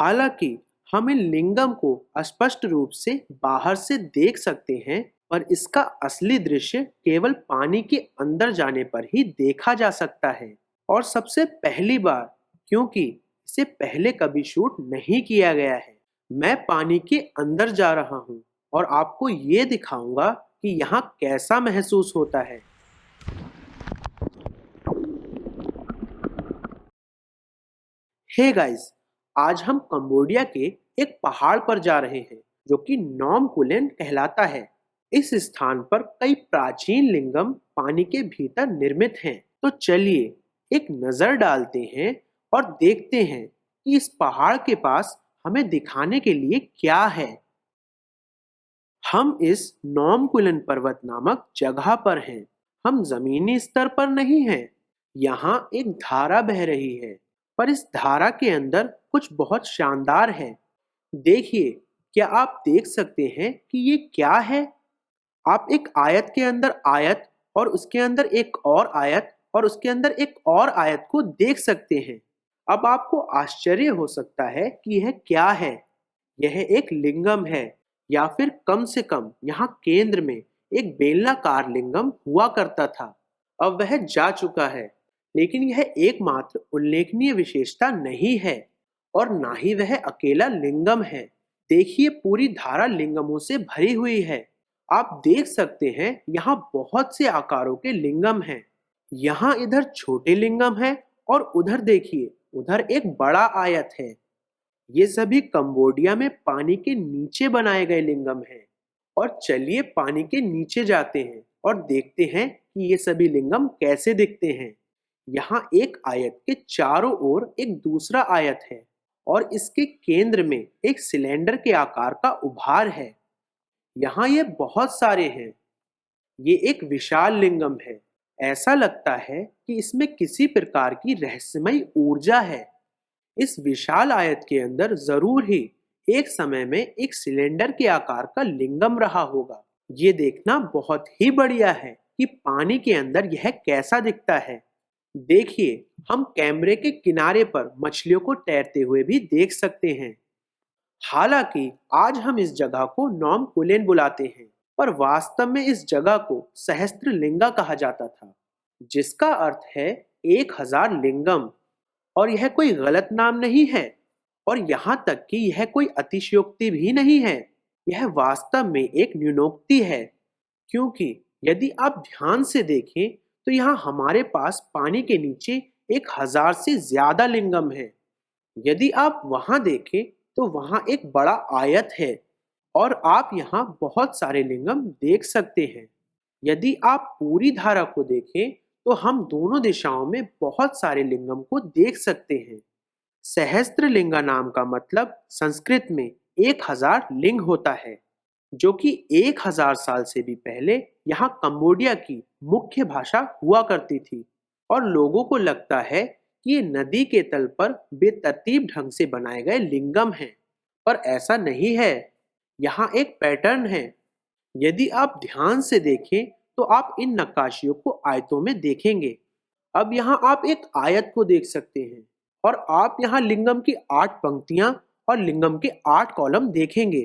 हालांकि हम इन लिंगम को स्पष्ट रूप से बाहर से देख सकते हैं, पर इसका असली दृश्य केवल पानी के अंदर जाने पर ही देखा जा सकता है। और सबसे पहली बार, क्योंकि इसे पहले कभी शूट नहीं किया गया है, मैं पानी के अंदर जा रहा हूँ और आपको ये दिखाऊंगा कि यहाँ कैसा महसूस होता है। हे गाइस, आज हम कंबोडिया के एक पहाड़ पर जा रहे हैं जो कि नॉम कुलेन कहलाता है। इस स्थान पर कई प्राचीन लिंगम पानी के भीतर निर्मित हैं। तो चलिए एक नजर डालते हैं और देखते हैं कि इस पहाड़ के पास हमें दिखाने के लिए क्या है। हम इस नॉम कुलेन पर्वत नामक जगह पर हैं। हम जमीनी स्तर पर नहीं हैं। यहाँ एक धारा बह रही है, पर इस धारा के अंदर कुछ बहुत शानदार है। देखिए, क्या आप देख सकते हैं कि ये क्या है? आप एक आयत के अंदर आयत और उसके अंदर एक और आयत और उसके अंदर एक और आयत को देख सकते हैं। अब आपको आश्चर्य हो सकता है कि यह क्या है। यह एक लिंगम है, या फिर कम से कम यहाँ केंद्र में एक बेलनाकार लिंगम हुआ करता था। अब वह जा चुका है, लेकिन यह एकमात्र उल्लेखनीय विशेषता नहीं है और ना ही वह अकेला लिंगम है। देखिए, पूरी धारा लिंगमों से भरी हुई है। आप देख सकते हैं यहाँ बहुत से आकारों के लिंगम हैं। यहाँ इधर छोटे लिंगम हैं और उधर देखिए, उधर एक बड़ा आयत है। ये सभी कंबोडिया में पानी के नीचे बनाए गए लिंगम हैं। और चलिए पानी के नीचे जाते हैं और देखते हैं कि ये सभी लिंगम कैसे दिखते हैं। यहाँ एक आयत के चारों ओर एक दूसरा आयत है और इसके केंद्र में एक सिलेंडर के आकार का उभार है। यहाँ ये बहुत सारे हैं। ये एक विशाल लिंगम है। ऐसा लगता है कि इसमें किसी प्रकार की रहस्यमयी ऊर्जा है। इस विशाल आयत के अंदर जरूर ही एक समय में एक सिलेंडर के आकार का लिंगम रहा होगा। ये देखना बहुत ही बढ़िया है कि पानी के अंदर यह कैसा दिखता है। देखिए, हम कैमरे के किनारे पर मछलियों को तैरते हुए भी देख सकते हैं। हालांकि आज हम इस जगह को नॉम कुलेन बुलाते हैं, पर वास्तव में इस जगह को सहस्त्रलिंगा कहा जाता था, जिसका अर्थ है 1000 लिंगम। और यह कोई गलत नाम नहीं है, और यहाँ तक कि यह कोई अतिशयोक्ति भी नहीं है। यह वास्तव में एक न्यूनोक्ति है, क्योंकि यदि आप ध्यान से देखें तो यहाँ हमारे पास पानी के नीचे 1000 से ज्यादा लिंगम है। यदि आप वहां देखें तो वहां एक बड़ा आयत है और आप यहाँ बहुत सारे लिंगम देख सकते हैं। यदि आप पूरी धारा को देखें तो हम दोनों दिशाओं में बहुत सारे लिंगम को देख सकते हैं। सहस्त्रलिंगा नाम का मतलब संस्कृत में 1000 लिंग होता है, जो कि 1000 साल से भी पहले यहाँ कंबोडिया की मुख्य भाषा हुआ करती थी। और लोगों को लगता है कि ये नदी के तल पर बेतरतीब ढंग से बनाए गए लिंगम हैं, पर ऐसा नहीं है। यहाँ एक पैटर्न है। यदि आप ध्यान से देखें तो आप इन नक्काशियों को आयतों में देखेंगे। अब यहाँ आप एक आयत को देख सकते हैं और आप यहाँ लिंगम की 8 पंक्तियां और लिंगम के 8 कॉलम देखेंगे।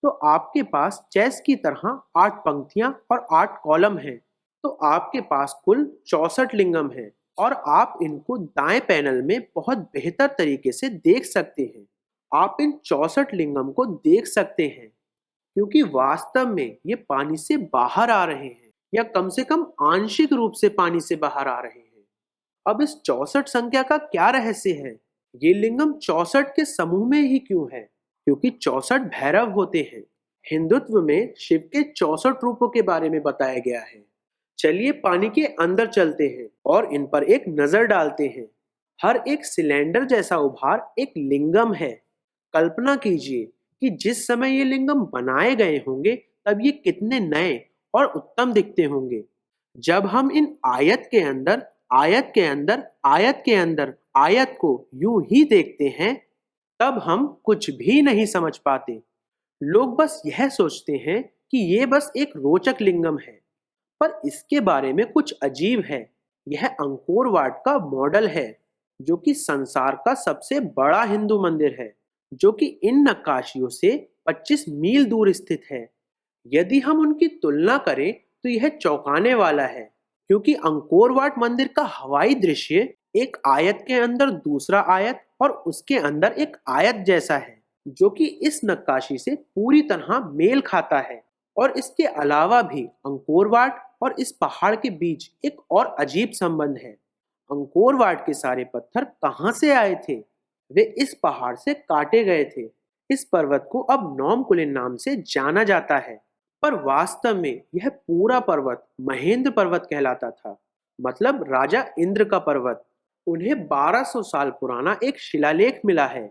तो आपके पास चेस की तरह 8 पंक्तियां और 8 कॉलम हैं। तो आपके पास कुल 64 लिंगम हैं और आप इनको दाएं पैनल में बहुत बेहतर तरीके से देख सकते हैं। आप इन 64 लिंगम को देख सकते हैं, क्योंकि वास्तव में ये पानी से बाहर आ रहे हैं, या कम से कम आंशिक रूप से पानी से बाहर आ रहे हैं। अब इस 64 संख्या का क्या रहस्य है? ये लिंगम 64 के समूह में ही क्यों है? क्योंकि 64 भैरव होते हैं। हिंदुत्व में शिव के 64 रूपों के बारे में बताया गया है। चलिए पानी के अंदर चलते हैं और इन पर एक नजर डालते हैं। हर एक सिलेंडर जैसा उभार एक लिंगम है। कल्पना कीजिए कि जिस समय ये लिंगम बनाए गए होंगे तब ये कितने नए और उत्तम दिखते होंगे। जब हम इन आयत के अंदर आयत के अंदर आयत के अंदर आयत को यूं ही देखते हैं, तब हम कुछ भी नहीं समझ पाते। लोग बस यह सोचते हैं कि ये बस एक रोचक लिंगम है, पर इसके बारे में कुछ अजीब है। यह अंकोर वाट का मॉडल है, जो कि संसार का सबसे बड़ा हिंदू मंदिर है। जो कि इन नक्काशियों से 25 मील दूर स्थित है। यदि हम उनकी तुलना करें तो यह चौंकाने वाला है, क्योंकि अंकोर वाट मंदिर का हवाई दृश्य एक आयत के अंदर दूसरा आयत और उसके अंदर एक आयत जैसा है, जो कि इस नक्काशी से पूरी तरह मेल खाता है। और इसके अलावा भी अंकोर वाट और इस पहाड़ के बीच एक और अजीब संबंध है। अंकोर वाट के सारे पत्थर कहाँ से आए थे? वे इस पहाड़ से काटे गए थे। इस पर्वत को अब नॉम कुलिन नाम से जाना जाता है, पर वास्तव में यह पूरा पर्वत महेंद्र पर्वत कहलाता था, मतलब राजा इंद्र का पर्वत। उन्हें 1200 साल पुराना एक शिलालेख मिला है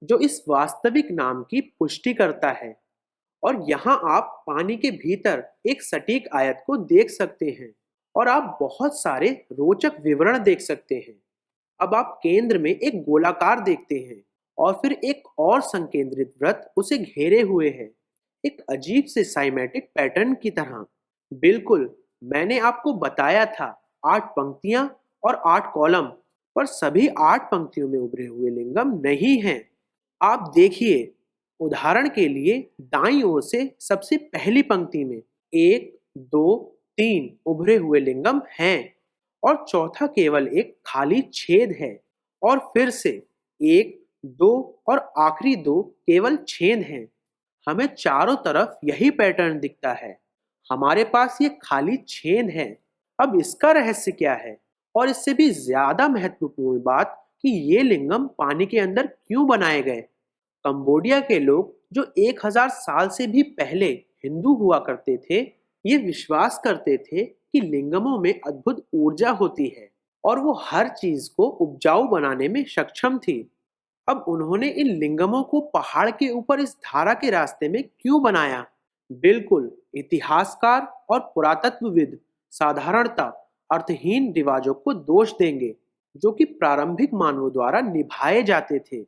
जो इस वास्तविक नाम की पुष्टि करता है। और यहाँ आप पानी के भीतर एक सटीक आयत को देख सकते हैं और आप बहुत सारे रोचक विवरण देख सकते हैं। अब आप केंद्र में एक गोलाकार देखते हैं और फिर एक और संकेंद्रित वृत्त उसे घेरे हुए है, एक अजीब से साइमेटिक पैटर्न की तरह। बिल्कुल, मैंने आपको बताया था, 8 पंक्तियां और 8 कॉलम, पर सभी 8 पंक्तियों में उभरे हुए लिंगम नहीं हैं। आप देखिए, उदाहरण के लिए दाईं ओर से सबसे पहली पंक्ति में 1, 2, 3 उभरे हुए लिंगम हैं और चौथा केवल एक खाली छेद है। और फिर से 1, 2 और आखिरी दो केवल छेद हैं। हमें चारों तरफ यही पैटर्न दिखता है। हमारे पास ये खाली छेद है। अब इसका रहस्य क्या है? और इससे भी ज्यादा महत्वपूर्ण बात कि ये लिंगम पानी के अंदर क्यों बनाए गए। कंबोडिया के लोग जो 1000 साल से भी पहले हिंदू हुआ करते थे, ये विश्वास करते थे कि लिंगमों में अद्भुत ऊर्जा होती है और वो हर चीज को उपजाऊ बनाने में सक्षम थी। अब उन्होंने इन लिंगमों को पहाड़ के ऊपर इस धारा के रास्ते में क्यों बनाया? बिल्कुल, इतिहासकार और पुरातत्वविद साधारणता अर्थहीन रिवाजों को दोष देंगे जो कि प्रारंभिक मानवों द्वारा निभाए जाते थे।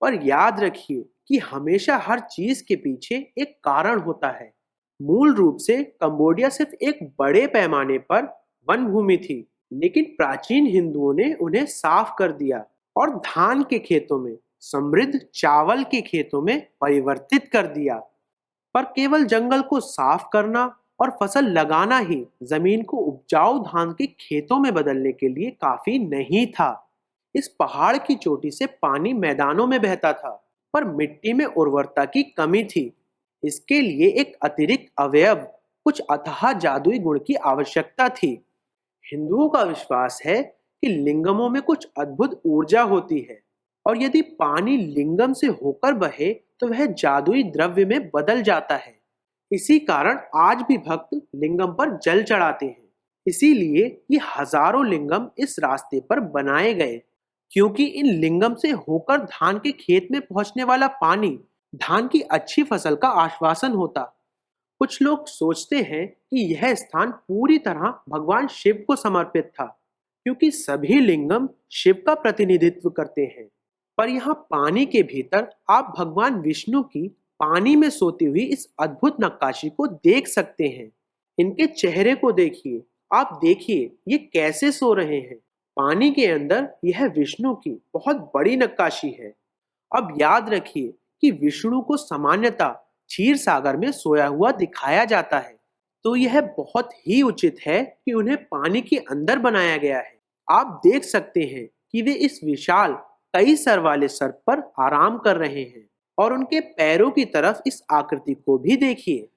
पर याद रखिए कि हमेशा हर चीज के पीछे एक कारण होता है। मूल रूप से कंबोडिया सिर्फ एक बड़े पैमाने पर वन भूमि थी, लेकिन प्राचीन हिंदुओं ने उन्हें साफ कर दिया और धान के खेतों में, समृद्ध चावल के खेतों में परिवर्तित कर दिया। पर केवल जंगल को साफ करना और फसल लगाना ही जमीन को उपजाऊ धान के खेतों में बदलने के लिए काफी नहीं था। इस पहाड़ की चोटी से पानी मैदानों में बहता था, पर मिट्टी में उर्वरता की कमी थी। इसके लिए एक अतिरिक्त अवयव, कुछ अथाह जादुई गुण की आवश्यकता थी। हिंदुओं का विश्वास है कि लिंगमों में कुछ अद्भुत ऊर्जा होती है और यदि पानी लिंगम से होकर बहे तो वह जादुई द्रव्य में बदल जाता है। इसी कारण आज भी भक्त लिंगम पर जल चढ़ाते हैं। इसीलिए ये हजारों लिंगम इस रास्ते पर बनाए गए, क्योंकि इन लिंगम से होकर धान के खेत में पहुंचने वाला पानी धान की अच्छी फसल का आश्वासन होता। कुछ लोग सोचते हैं कि यह स्थान पूरी तरह भगवान शिव को समर्पित था, क्योंकि सभी लिंगम शिव का प्रतिनिधित्व करते हैं। पर यहाँ पानी के भीतर आप भगवान विष्णु की पानी में सोती हुई इस अद्भुत नक्काशी को देख सकते हैं। इनके चेहरे को देखिए, आप देखिए ये कैसे सो रहे हैं। पानी के अंदर यह विष्णु की बहुत बड़ी नक्काशी है। अब याद रखिए कि विष्णु को सामान्यतः क्षीर सागर में सोया हुआ दिखाया जाता है, तो यह बहुत ही उचित है कि उन्हें पानी के अंदर बनाया गया है। आप देख सकते हैं कि वे इस विशाल कई सर वाले सर्प पर आराम कर रहे हैं और उनके पैरों की तरफ इस आकृति को भी देखिए।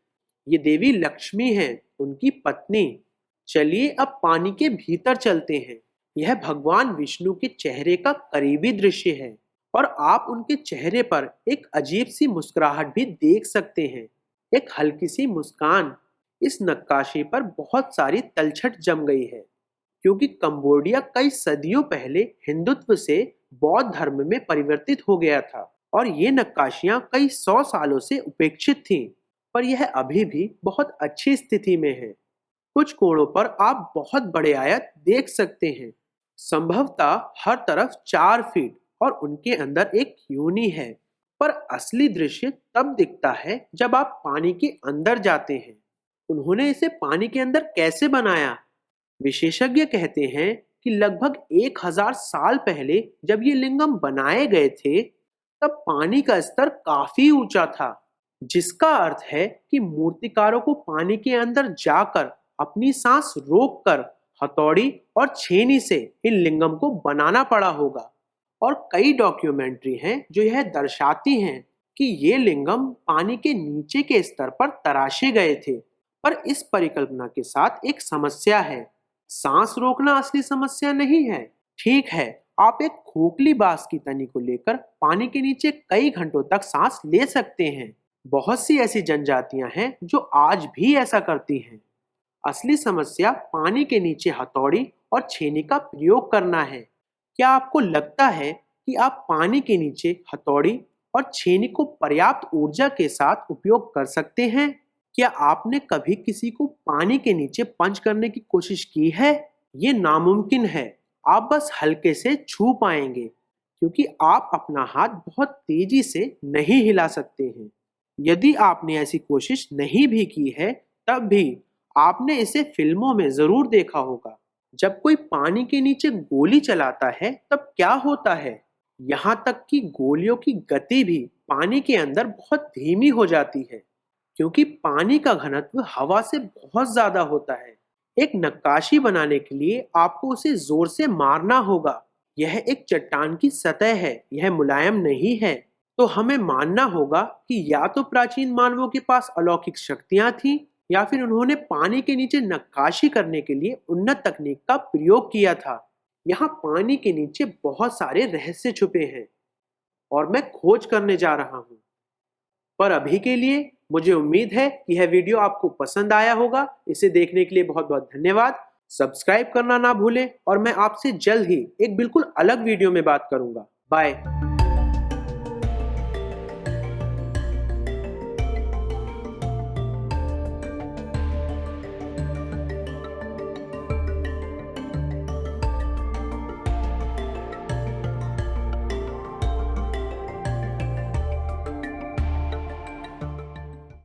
ये देवी लक्ष्मी है, उनकी पत्नी। चलिए अब पानी के भीतर चलते हैं। यह भगवान विष्णु के चेहरे का करीबी दृश्य है और आप उनके चेहरे पर एक अजीब सी मुस्कुराहट भी देख सकते हैं, एक हल्की सी मुस्कान। इस नक्काशी पर बहुत सारी तलछट जम गई है, क्योंकि कंबोडिया कई सदियों पहले हिंदुत्व से बौद्ध धर्म में परिवर्तित हो गया था और ये नक्काशियां कई 100 सालों से उपेक्षित थीं, पर यह अभी भी बहुत अच्छी स्थिति में है। कुछ कोणों पर आप बहुत बड़े आयत देख सकते हैं, संभवतः हर तरफ 4 फीट, और उनके अंदर एक योनि है। पर असली दृश्य तब दिखता है जब आप पानी के अंदर जाते हैं। उन्होंने इसे पानी के अंदर कैसे बनाया? विशेषज्ञ कहते हैं कि लगभग 1000 साल पहले जब ये लिंगम बनाए गए थे, तब पानी का स्तर काफी ऊंचा था, जिसका अर्थ है कि मूर्तिकारों को पानी के अंदर जाकर अपनी सांस रोककर हथौड़ी और छेनी से इन लिंगम को बनाना पड़ा होगा। और कई डॉक्यूमेंट्री हैं जो यह दर्शाती हैं कि ये लिंगम पानी के नीचे के स्तर पर तराशे गए थे। पर इस परिकल्पना के साथ एक समस्या है। सांस रोकना असली समस्या नहीं है। ठीक है, आप एक खोखली बांस की तनी को लेकर पानी के नीचे कई घंटों तक सांस ले सकते हैं। बहुत सी ऐसी जनजातियां हैं जो आज भी ऐसा करती हैं। असली समस्या पानी के नीचे हथौड़ी और छेनी का प्रयोग करना है। क्या आपको लगता है कि आप पानी के नीचे हथौड़ी और छेनी को पर्याप्त ऊर्जा के साथ उपयोग कर सकते हैं? क्या आपने कभी किसी को पानी के नीचे पंच करने की कोशिश की है? ये नामुमकिन है। आप बस हल्के से छू पाएंगे, क्योंकि आप अपना हाथ बहुत तेजी से नहीं हिला सकते हैं। यदि आपने ऐसी कोशिश नहीं भी की है, तब भी आपने इसे फिल्मों में जरूर देखा होगा। जब कोई पानी के नीचे गोली चलाता है तब क्या होता है? यहाँ तक कि गोलियों की गति भी पानी के अंदर बहुत धीमी हो जाती है, क्योंकि पानी का घनत्व हवा से बहुत ज्यादा होता है। एक नक्काशी बनाने के लिए आपको उसे जोर से मारना होगा। यह एक चट्टान की सतह है, यह मुलायम नहीं है। तो हमें मानना होगा कि या तो प्राचीन मानवों के पास अलौकिक शक्तियां थीं, या फिर उन्होंने पानी के नीचे नक्काशी करने के लिए उन्नत तकनीक का प्रयोग किया था। यहाँ पानी के नीचे बहुत सारे रहस्य छुपे हैं और मैं खोज करने जा रहा हूँ। पर अभी के लिए मुझे उम्मीद है कि यह वीडियो आपको पसंद आया होगा। इसे देखने के लिए बहुत बहुत धन्यवाद। सब्सक्राइब करना ना भूलें और मैं आपसे जल्द ही एक बिल्कुल अलग वीडियो में बात करूंगा। बाय।